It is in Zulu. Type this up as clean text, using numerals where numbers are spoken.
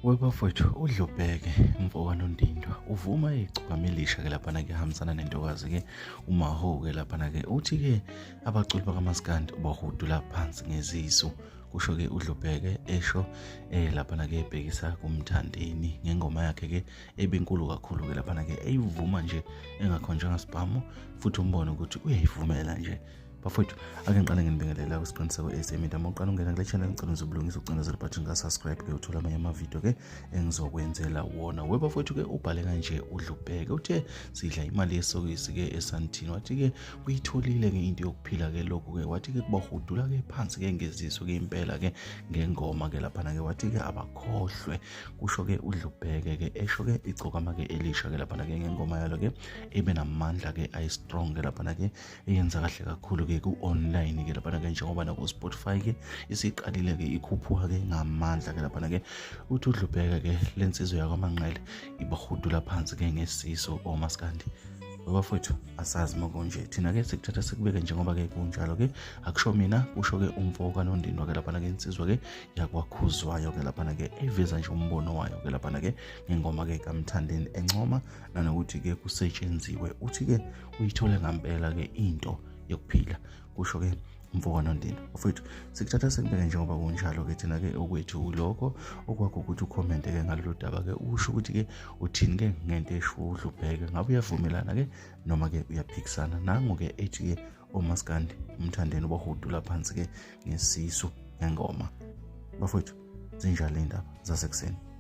Webafowethu uDlubheke umfowabo kaNondindwa uvuma icuba elisha ke lapha ke hambisana nentokazi ke uMaho ke lapha ke uthi ke abaculi bakaMaskandi bahudula phansi ngezisu kusho ke uDlubheke esho lapha ke ebhekisa kumthandeni ngengoma yakhe ke ebinkulu kakhulu ke lapha ke eyivuma nje engakhonjanga sibhamu futhi umbone ukuthi uyayivumela nje. Bafowethu ake ngiqale nginibingelela kusiqiniseko eSemedia mawuqala ungena kule channel ngicela uzobulungisa ucindezela button ka subscribe ke uthola amanye amavideo ke engizokwenzela wona. Webafowethu ke ubhale kanje uDlubheke uthe sidla imali yesokisi ke eSandton wathi ke uyitholile ke into yokuphila ke lokhu ke wathi ke kubahudula ke phansi ke ngeziso ke impela ke ngengoma ke lapha ke wathi ke abakhohlwe kusho ke uDlubheke ke esho ke icokama ke elisha ke lapha ke ngengoma yalo ke ebenamandla ke ay strong ke lapha ke eyenza kahle kakhulu ku-online ke lapha ke njengoba naku Spotify ke isiqalile ke ikhuphuka ke ngamandla ke lapha ke uthi uDlubheke ke lensizwe yakwaManqele ibahudula phansi ke ngesiso oMaskandi. Bafowethu asazi makonje thina ke sikuthatha sikubeke njengoba ke kunjalo ke akusho mina kusho ke umfowabo kaNondindwa ke lapha ke insizwa ke yakwaKhuzwayo ke lapha ke eveza nje umbono wayo ke lapha ke ngengoma ke kaMthandeni encoma nanokuthi ke kusetshenzwe uthi ke uyithole ngempela ke into yokuphila kusho ke umfowabo kaNondindwa. Bafowethu sikuthatha sikubeke njengoba kunjalo ke thina ke okwethu lokho okwakho ukuthi ucomment ke ngalolu daba ke usho ukuthi ke uthini ke ngento esho uDlubheke ngabe uyavumelana ke noma ke uyaphikisana nangu ke ethi ke oMaskandi umthandeni ubahudula phansi ke ngesisu ngengoma. Bafowethu zinjalo indaba zasekuseni.